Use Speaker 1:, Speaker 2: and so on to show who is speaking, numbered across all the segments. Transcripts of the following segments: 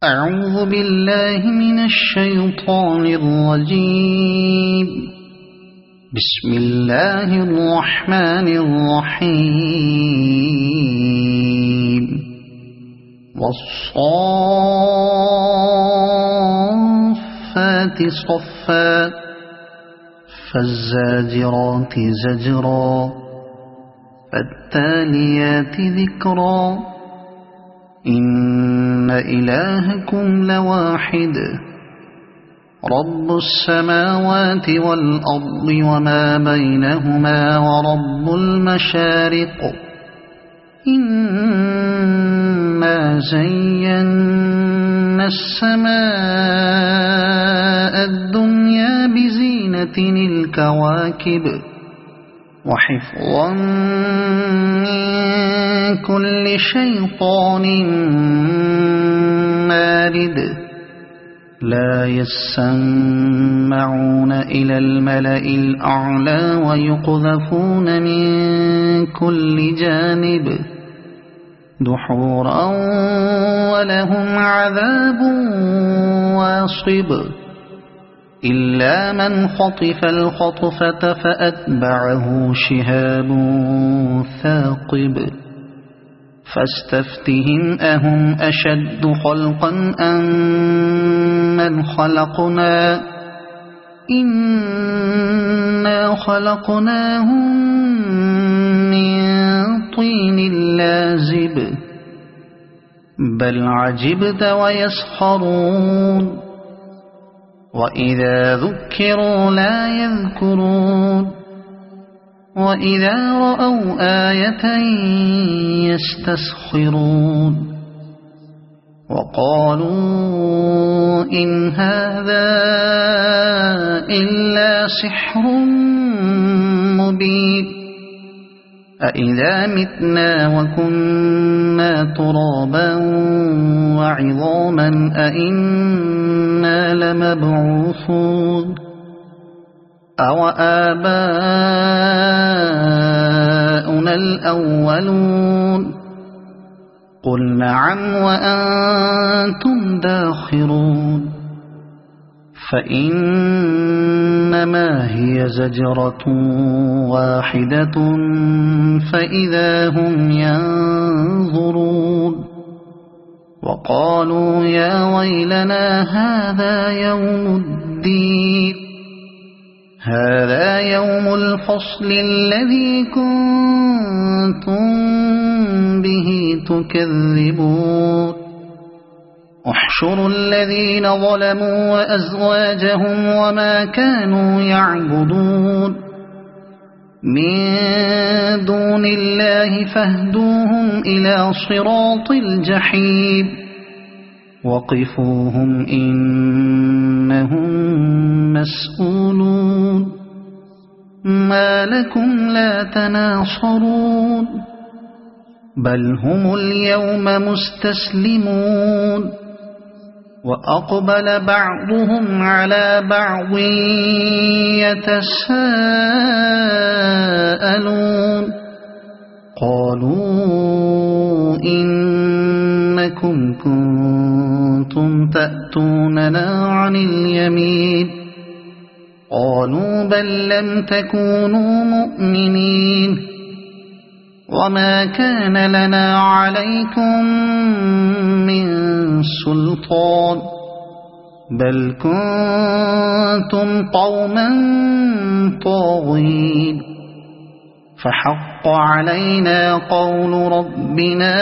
Speaker 1: أعوذ بالله من الشيطان الرجيم. بسم الله الرحمن الرحيم. والصافات صفا فالزاجرات زجرا فالتاليات ذكرا إن إلهكم لواحد رب السماوات والأرض وما بينهما ورب المشارق إنا زينا السماء الدنيا بزينة الكواكب وحفظا من كل شيطان مارد لا يسمعون إلى الملأ الأعلى ويقذفون من كل جانب دحورا ولهم عذاب واصب إلا من خطف الخطفة فأتبعه شهاب ثاقب فاستفتهم أهم أشد خلقا أم من خلقنا إنا خلقناهم من طين لازب بل عجبت ويسخرون وإذا ذكروا لا يذكرون وإذا رأوا آية يستسخرون وقالوا إن هذا إلا سحر مبين أإذا متنا وكنا ترابا وعظاما أإنا لمبعوثون أو آباؤنا الأولون قل نعم وأنتم داخرون فإنما هي زجرة واحدة فإذا هم ينظرون وقالوا يا ويلنا هذا يوم الدين هذا يوم الفصل الذي كنتم به تكذبون احشروا الذين ظلموا وأزواجهم وما كانوا يعبدون من دون الله فاهدوهم إلى صراط الجحيم وقفوهم إنهم مسؤولون ما لكم لا تناصرون بل هم اليوم مستسلمون وأقبل بعضهم على بعض يتساءلون قالوا إنكم كنتم تأتوننا عن اليمين قالوا بل لم تكونوا مؤمنين وما كان لنا عليكم من سلطان بل كنتم قوما طاغين فحق علينا قول ربنا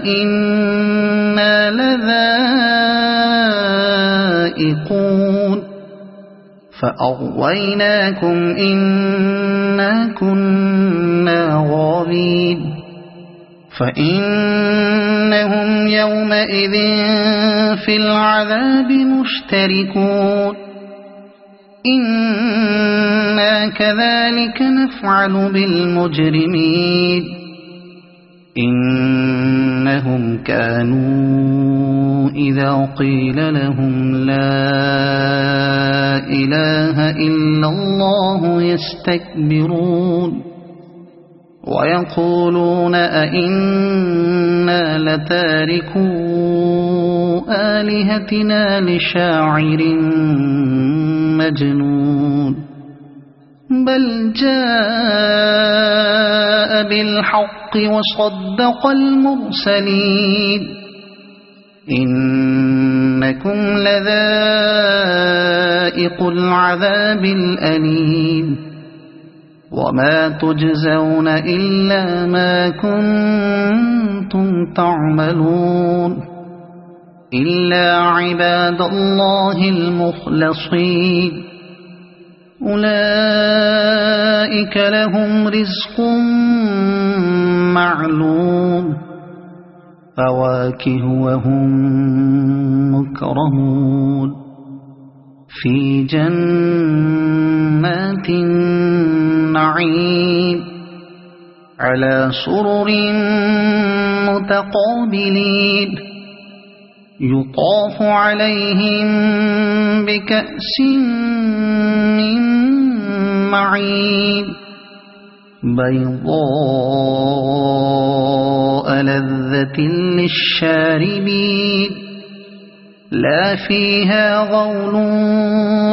Speaker 1: إنا لذائقون فأغويناكم إنا كنا غاوين فإنهم يومئذ في العذاب مشتركون إنا كذلك نفعل بالمجرمين إنهم كانوا إذا قيل لهم لا إله إلا الله يستكبرون ويقولون أئنا لتاركو آلهتنا لشاعر مجنون بل جاء بالحق وصدق المرسلين إنكم لذائق العذاب الأليم وما تجزون إلا ما كنتم تعملون إلا عباد الله المخلصين أولئك لهم رزق معلوم فواكه وهم مكرمون في جنات النعيم على سرر متقابلين يطاف عليهم بكأس من معين بيضاء لذة للشاربين لا فيها غول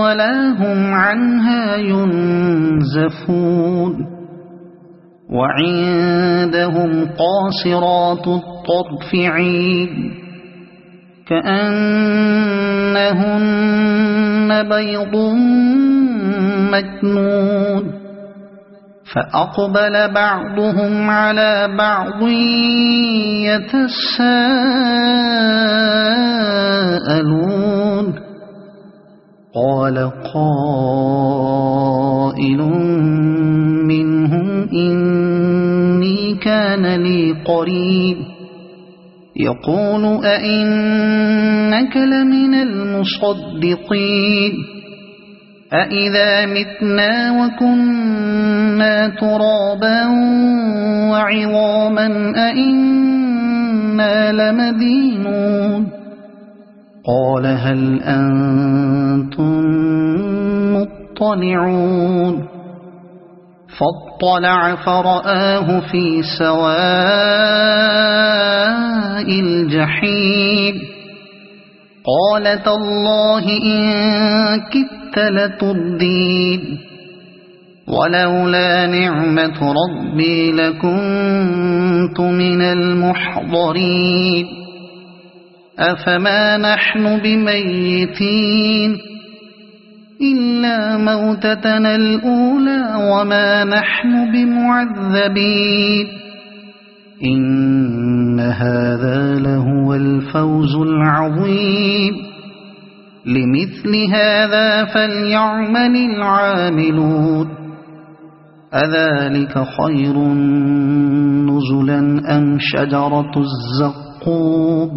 Speaker 1: ولا هم عنها ينزفون وعندهم قاصرات الطرف عين كأنهن بيض مكنون فأقبل بعضهم على بعض يتساءلون قال قائل منهم إني كان لي قرين يقول أئنك لمن المصدقين أئذا متنا وكنا ترابا وعظاما أئنا لمدينون قال هل أنتم مطلعون فاطلع فرآه في سواء الجحيم قال تالله إن كدت لتردين ولولا نعمة ربي لكنت من المحضرين أفما نحن بميتين إلا موتتنا الأولى وما نحن بمعذبين إن هذا لهو الفوز العظيم لمثل هذا فليعمل العاملون أذلك خير نزلا أم شجرة الزقوم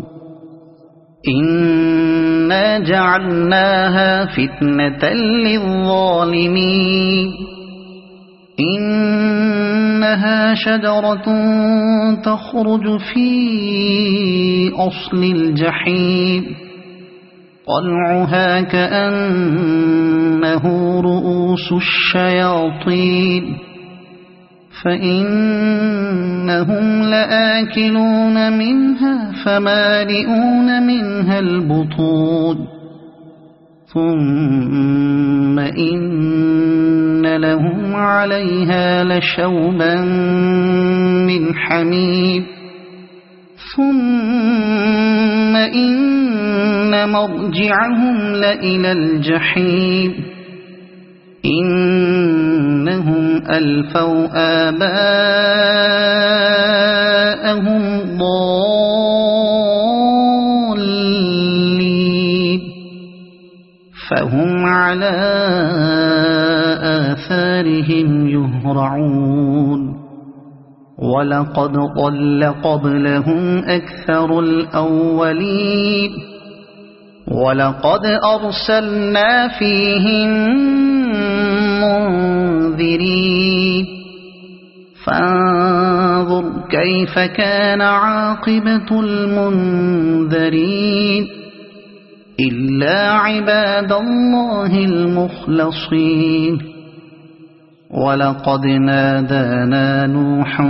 Speaker 1: إنا جعلناها فتنة للظالمين إنها شجرة تخرج في أصل الجحيم طلعها كأنه رؤوس الشياطين فإنهم لآكلون منها فمالئون منها البطون ثم إن لهم عليها لشوبا من حميم ثم إن مرجعهم لإلى الجحيم إنهم ألفوا آباءهم ضالين فهم على آثارهم يهرعون ولقد ضل قبلهم أكثر الأولين ولقد أرسلنا فيهم منذرين فانظر كيف كان عاقبة المنذرين إلا عباد الله المخلصين ولقد نادانا نوح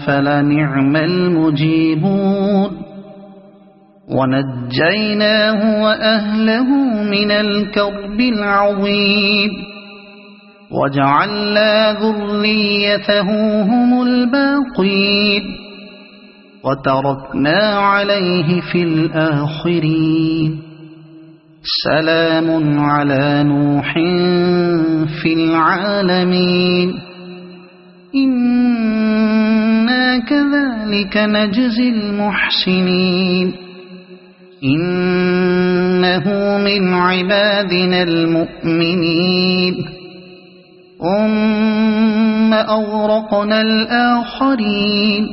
Speaker 1: فلنعم المجيبون ونجيناه وأهله من الكرب العظيم وجعلنا ذريته هم الباقين وتركنا عليه في الآخرين سلام على نوح في العالمين إنا كذلك نجزي المحسنين إنه من عبادنا المؤمنين ثم أغرقنا الآخرين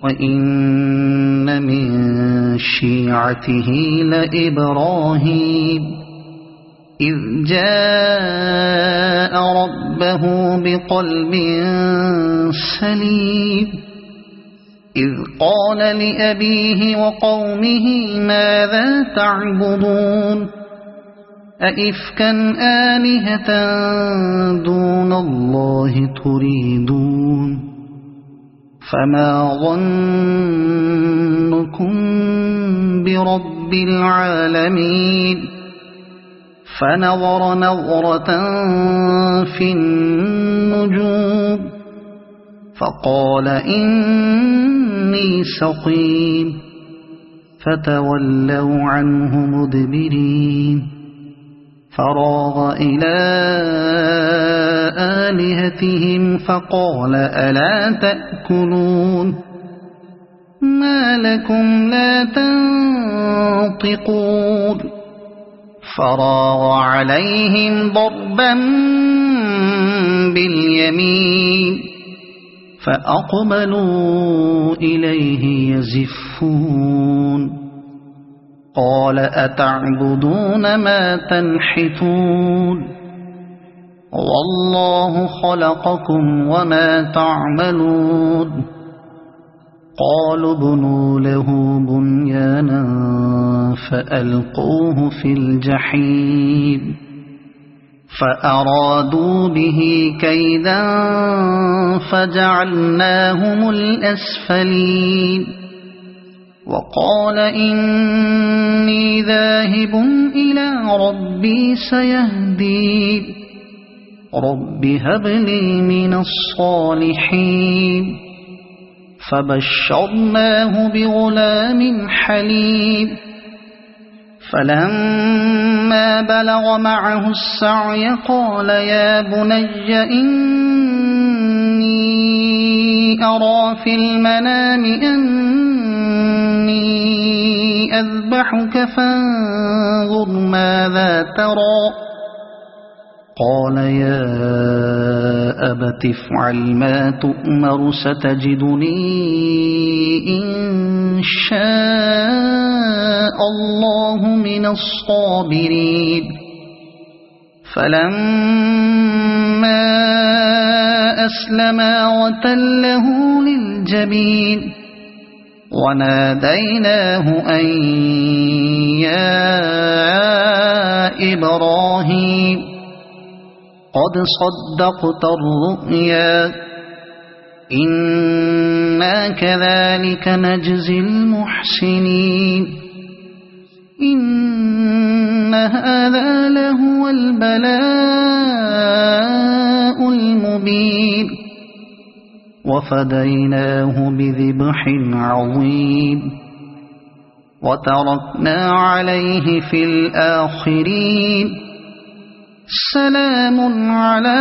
Speaker 1: وإن من شيعته لإبراهيم إذ جاء ربه بقلب سليم إذ قال لأبيه وقومه ماذا تعبدون أئفكا آلهة دون الله تريدون فما ظنكم برب العالمين فنظر نظرة في النجوم فقال إني سقيم فتولوا عنه مدبرين فراغ إلى آلهتهم فقال ألا تأكلون ما لكم لا تنطقون فراغ عليهم ضربا باليمين فأقبلوا إليه يزفون قال أتعبدون ما تنحتون والله خلقكم وما تعملون قالوا ابنوا له بنيانا فألقوه في الجحيم فأرادوا به كيدا فجعلناهم الأسفلين وقال إني ذاهب إلى ربي سيهدين رب هب لي من الصالحين فبشرناه بغلام حليم فلما بلغ معه السعي قال يا بني إني أرى في المنام أني أذبحك فانظر ماذا ترى قال يا أبت افعل ما تؤمر ستجدني إن شاء الله من الصابرين فلما أسلما وتله للجبين وناديناه أن يا إبراهيم قد صدقت الرؤيا إنا كذلك نجزي المحسنين إن هذا لهو البلاء المبين وفديناه بذبح عظيم وتركنا عليه في الآخرين سلام على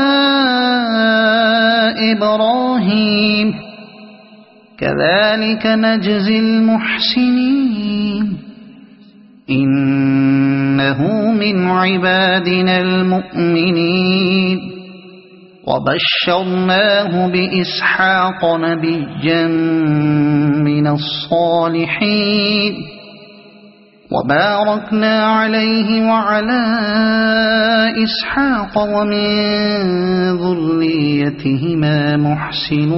Speaker 1: إبراهيم كذلك نجزي المحسنين إنه من عبادنا المؤمنين وبشرناه بإسحاق نبيا من الصالحين وباركنا عليه وعلى إسحاق ومن ذريتهما محسن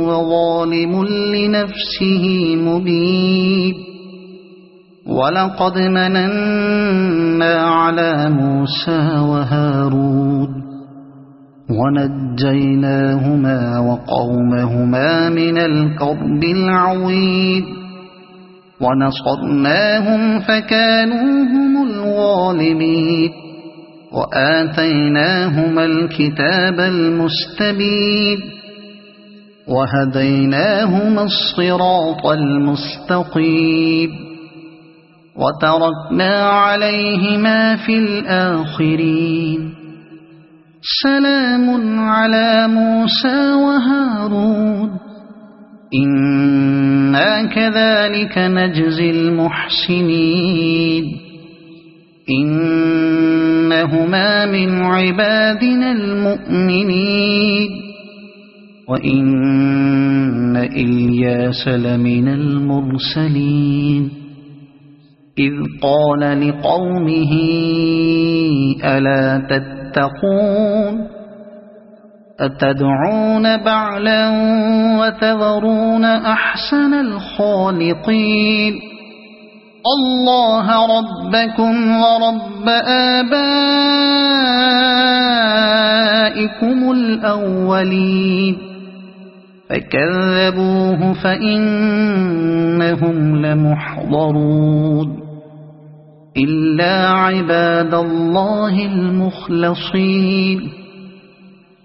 Speaker 1: وظالم لنفسه مبين ولقد مننا على موسى وهارون ونجيناهما وقومهما من الكرب العظيم ونصرناهم فكانوا هم الغالبين وآتيناهما الكتاب المستبين وهديناهما الصراط المستقيم وتركنا عليهما في الآخرين سلام على موسى وهارون إنا كذلك نجزي المحسنين إنهما من عبادنا المؤمنين وإن إلياس لمن المرسلين إذ قال لقومه ألا تتقون أتدعون بعلا وتذرون أحسن الخالقين الله ربكم ورب آبائكم الأولين فكذبوه فإنهم لمحضرون إلا عباد الله المخلصين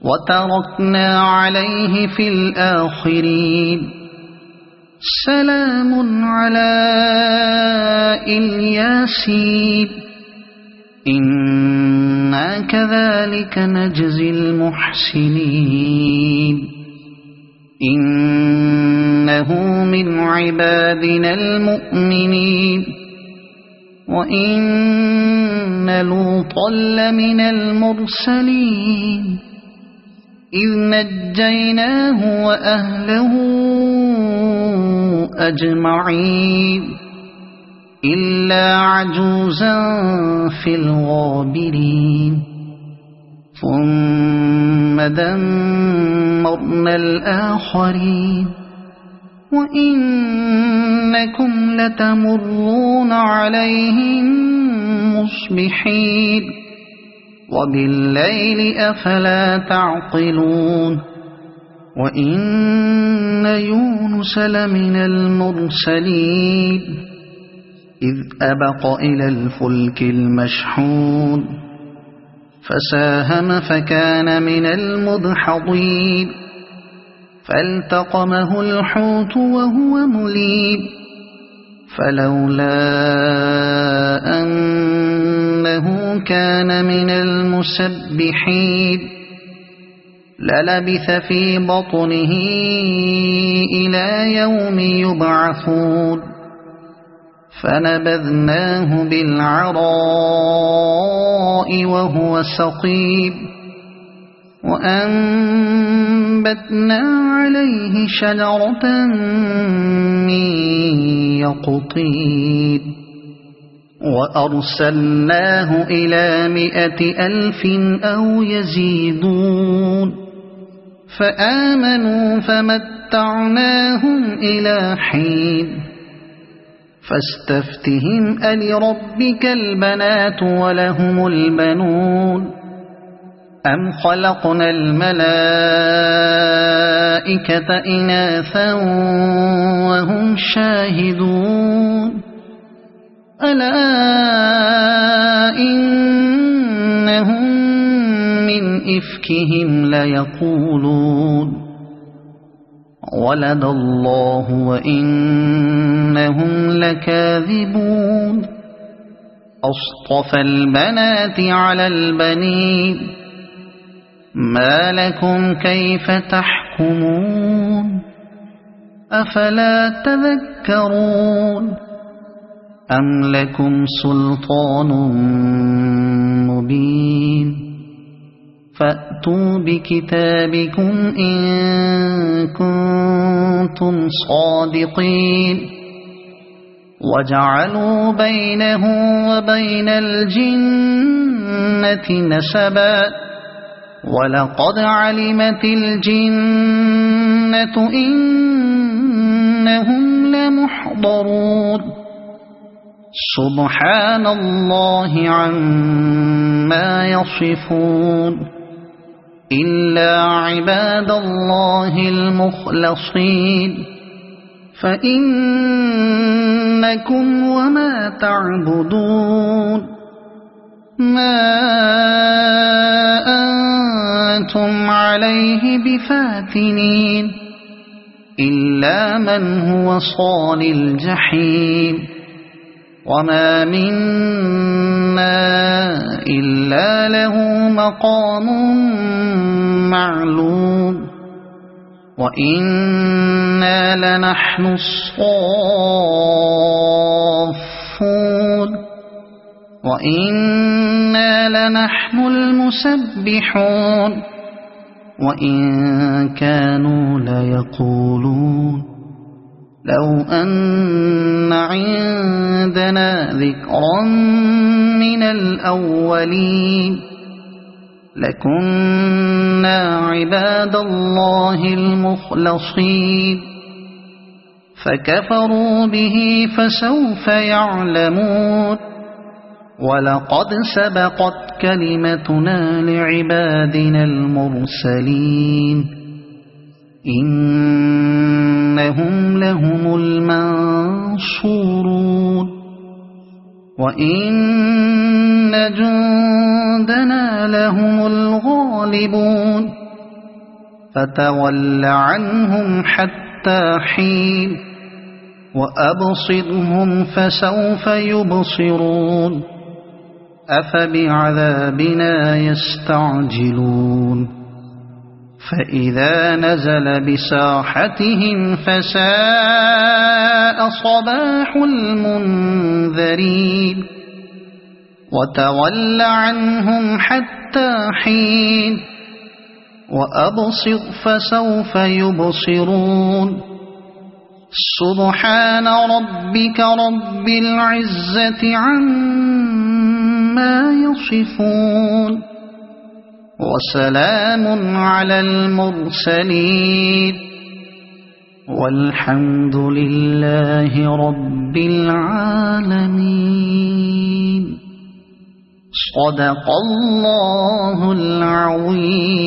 Speaker 1: وتركنا عليه في الآخرين سلام على الياسين إنا كذلك نجزي المحسنين إنه من عبادنا المؤمنين وإن لوطا لمن المرسلين إذ نجيناه وأهله أجمعين إلا عجوزا في الغابرين ثم دمرنا الآخرين وإنكم لتمرون عليهم مصبحين وبالليل أفلا تعقلون وإن يونس لمن المرسلين إذ أبق إلى الفلك المشحون فساهم فكان من المدحضين فالتقمه الحوت وهو مليم فلولا أنه كان من المسبحين للبث في بطنه إلى يوم يبعثون فنبذناه بالعراء وهو سقيم وأنبتنا عليه شجرة من يقطين وأرسلناه إلى 100,000 أو يزيدون فآمنوا فمتعناهم إلى حين فاستفتهم ألربك البنات ولهم البنون أم خلقنا الملائكة إناثا وهم شاهدون ألا إنهم من إفكهم ليقولون ولد الله وإنهم لكاذبون أصطفى البنات على البنين ما لكم كيف تحكمون أفلا تذكرون أم لكم سلطان مبين فأتوا بكتابكم إن كنتم صادقين وجعلوا بينه وبين الجنة نسبا ولقد علمت الجنة إنهم لمحضرون سبحان الله عما يصفون إلا عباد الله المخلصين فإنكم وما تعبدون ما أنتم عليه بفاتنين إلا من هو صال الجحيم وما منا إلا له مقام معلوم وإنا لنحن الصافون وإنا لنحن المسبحون وإن كانوا ليقولون لو أن عندنا ذكرا من الأولين لكنا عباد الله المخلصين فكفروا به فسوف يعلمون ولقد سبقت كلمتنا لعبادنا المرسلين إنهم لهم المنصورون وإن جندنا لهم الغالبون فتول عنهم حتى حين وأبصرهم فسوف يبصرون أفبعذابنا يستعجلون فإذا نزل بساحتهم فساء صباح المنذرين وتول عنهم حتى حين وأبصر فسوف يبصرون سبحان ربك رب العزة عما يصفون وسلام على المرسلين والحمد لله رب العالمين صدق الله العظيم.